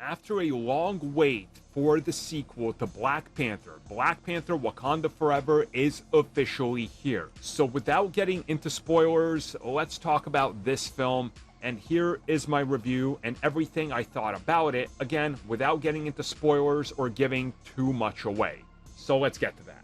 after a long wait for the sequel to Black Panther, Black Panther Wakanda Forever is officially here. So without getting into spoilers, let's talk about this film. And here is my review and everything I thought about it, again, without getting into spoilers or giving too much away. So let's get to that.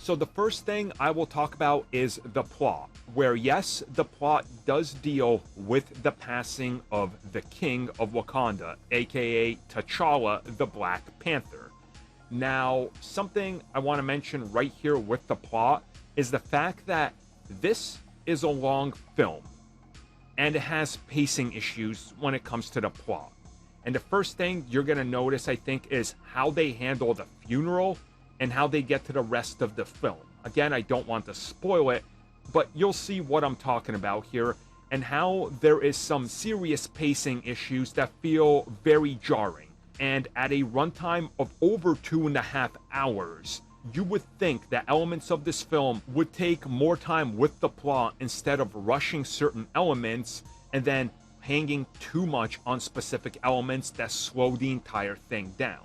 So the first thing I will talk about is the plot, where yes, the plot does deal with the passing of the King of Wakanda, aka T'Challa the Black Panther. Now, something I want to mention right here with the plot is the fact that this is a long film, and it has pacing issues when it comes to the plot. And the first thing you're going to notice, I think, is how they handle the funeral and how they get to the rest of the film. Again, I don't want to spoil it, but you'll see what I'm talking about here, and how there is some serious pacing issues that feel very jarring. And at a runtime of over 2.5 hours, you would think that elements of this film would take more time with the plot instead of rushing certain elements and then hanging too much on specific elements that slow the entire thing down.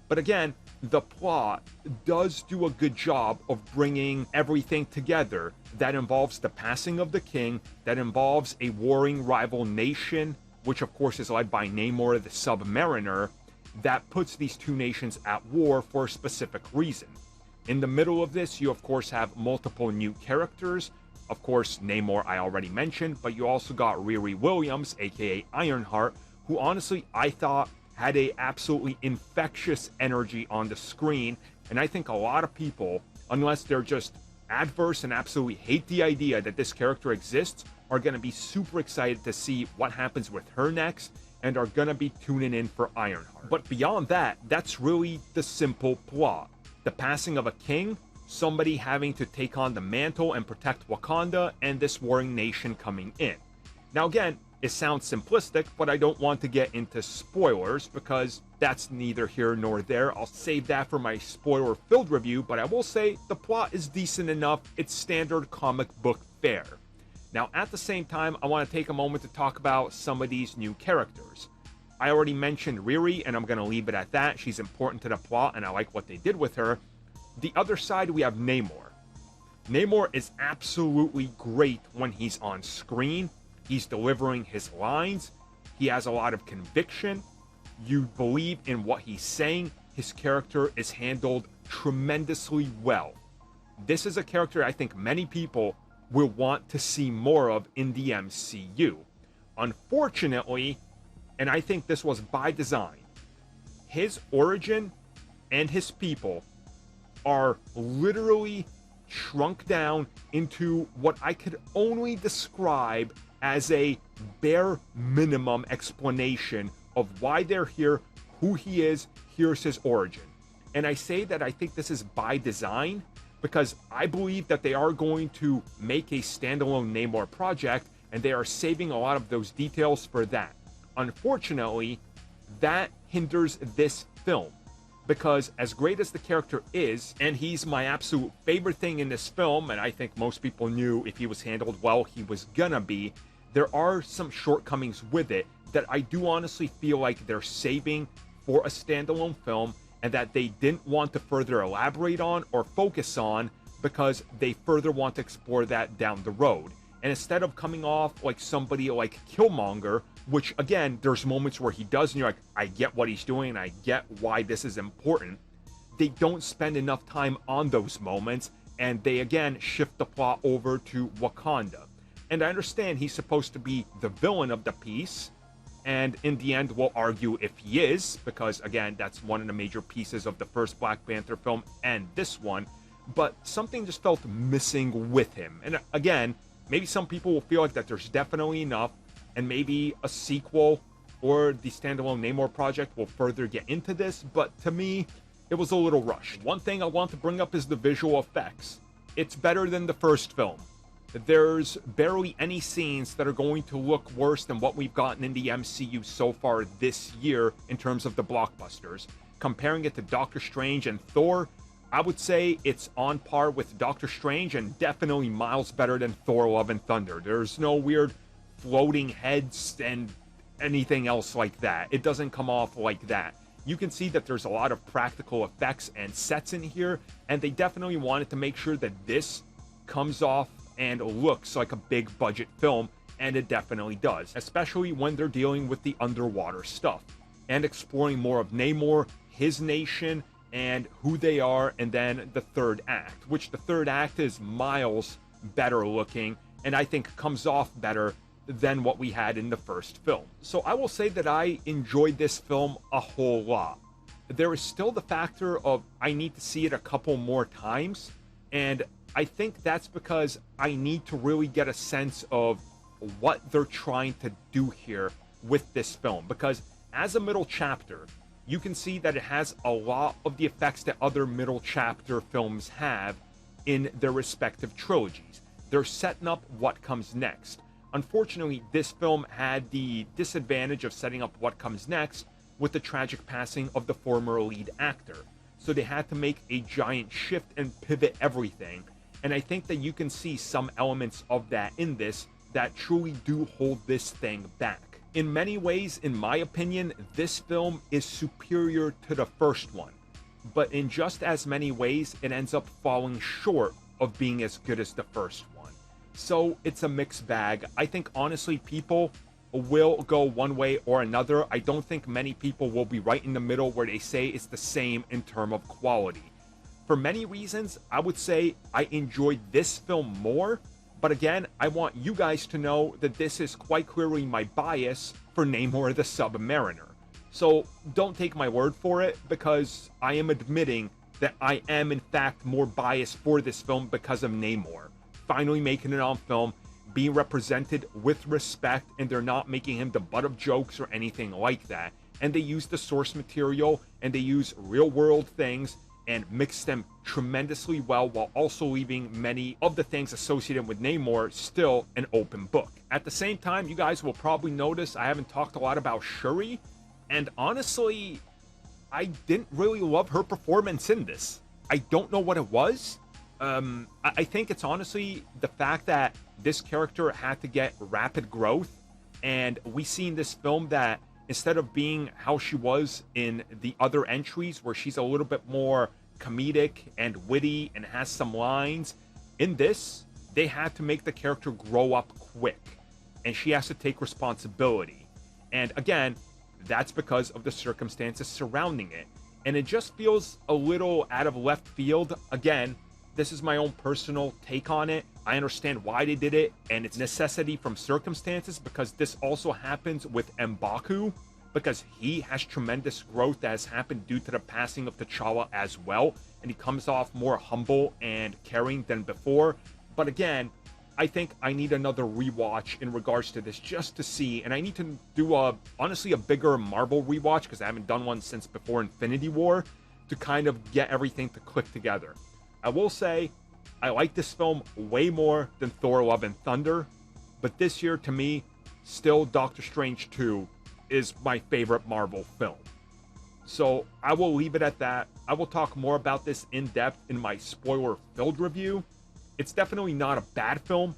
But again, the plot does do a good job of bringing everything together that involves the passing of the king, that involves a warring rival nation, which of course is led by Namor the Submariner, that puts these two nations at war for a specific reason. In the middle of this, you of course have multiple new characters. Of course, Namor I already mentioned, but you also got Riri Williams, aka Ironheart, who honestly I thought had a absolutely infectious energy on the screen, and I think a lot of people, unless they're just adverse and absolutely hate the idea that this character exists, are going to be super excited to see what happens with her next, and are going to be tuning in for Ironheart. But beyond that, that's really the simple plot. The passing of a king, somebody having to take on the mantle and protect Wakanda, and this warring nation coming in. Now again, it sounds simplistic, but I don't want to get into spoilers because that's neither here nor there. I'll save that for my spoiler-filled review, but I will say the plot is decent enough. It's standard comic book fare. Now, at the same time, I want to take a moment to talk about some of these new characters. I already mentioned Riri, and I'm going to leave it at that. She's important to the plot, and I like what they did with her. The other side, we have Namor. Namor is absolutely great when he's on screen. He's delivering his lines. He has a lot of conviction. You believe in what he's saying. His character is handled tremendously well. This is a character I think many people will want to see more of in the MCU. Unfortunately, and I think this was by design, his origin and his people are literally shrunk down into what I could only describe as a bare minimum explanation of why they're here, who he is, here's his origin. And I say that I think this is by design because I believe that they are going to make a standalone Namor project, and they are saving a lot of those details for that. Unfortunately, that hinders this film, because as great as the character is, and he's my absolute favorite thing in this film, and I think most people knew if he was handled well, he was gonna be, there are some shortcomings with it that I do honestly feel like they're saving for a standalone film, and that they didn't want to further elaborate on or focus on because they further want to explore that down the road. And instead of coming off like somebody like Killmonger, which again, there's moments where he does, and you're like, I get what he's doing, and I get why this is important, they don't spend enough time on those moments, and they again shift the plot over to Wakanda. And I understand he's supposed to be the villain of the piece, and in the end we'll argue if he is, because again, that's one of the major pieces of the first Black Panther film and this one, but something just felt missing with him. And again, maybe some people will feel like that there's definitely enough, and maybe a sequel or the standalone Namor project will further get into this, but to me, it was a little rushed. One thing I want to bring up is the visual effects. It's better than the first film. There's barely any scenes that are going to look worse than what we've gotten in the MCU so far this year in terms of the blockbusters. Comparing it to Doctor Strange and Thor, I would say it's on par with Doctor Strange and definitely miles better than Thor Love and Thunder. There's no weird floating heads and anything else like that. It doesn't come off like that. You can see that there's a lot of practical effects and sets in here, and they definitely wanted to make sure that this comes off and looks like a big budget film, and it definitely does, especially when they're dealing with the underwater stuff and exploring more of Namor, his nation, and who they are, and then the third act, which the third act is miles better looking, and I think comes off better than what we had in the first film. So I will say that I enjoyed this film a whole lot. There is still the factor of I need to see it a couple more times, and I think that's because I need to really get a sense of what they're trying to do here with this film, because as a middle chapter, you can see that it has a lot of the effects that other middle chapter films have in their respective trilogies. They're setting up what comes next. Unfortunately, this film had the disadvantage of setting up what comes next with the tragic passing of the former lead actor. So they had to make a giant shift and pivot everything. And I think that you can see some elements of that in this that truly do hold this thing back. In many ways, in my opinion, this film is superior to the first one. But in just as many ways, it ends up falling short of being as good as the first one. So it's a mixed bag. I think honestly people will go one way or another. I don't think many people will be right in the middle where they say it's the same in terms of quality. For many reasons, I would say I enjoyed this film more. But again, I want you guys to know that this is quite clearly my bias for Namor the Submariner. So don't take my word for it, because I am admitting that I am in fact more biased for this film because of Namor finally making it on film, being represented with respect, and they're not making him the butt of jokes or anything like that. And they use the source material and they use real world things and mix them tremendously well, while also leaving many of the things associated with Namor still an open book. At the same time, you guys will probably notice I haven't talked a lot about Shuri, and honestly, I didn't really love her performance in this. I don't know what it was. I think it's honestly the fact that this character had to get rapid growth, and we see in this film that instead of being how she was in the other entries, where she's a little bit more comedic and witty and has some lines, in this, they had to make the character grow up quick, and she has to take responsibility. And again, that's because of the circumstances surrounding it. And it just feels a little out of left field. Again, this is my own personal take on it. I understand why they did it, and it's necessity from circumstances, because this also happens with M'Baku, because he has tremendous growth that has happened due to the passing of T'Challa as well, and he comes off more humble and caring than before. But again, I think I need another rewatch in regards to this just to see, and I need to do honestly a bigger Marvel rewatch, because I haven't done one since before Infinity War, to kind of get everything to click together. I will say, I like this film way more than Thor: Love and Thunder, but this year, to me, still Doctor Strange 2 is my favorite Marvel film. So I will leave it at that. I will talk more about this in depth in my spoiler-filled review. It's definitely not a bad film.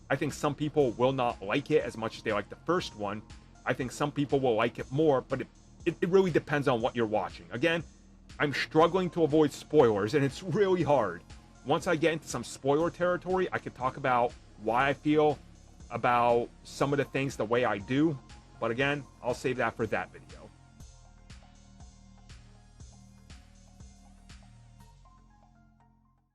I think some people will not like it as much as they like the first one. I think some people will like it more, but it really depends on what you're watching. Again, I'm struggling to avoid spoilers, and it's really hard. Once I get into some spoiler territory, I can talk about why I feel about some of the things the way I do. But again, I'll save that for that video.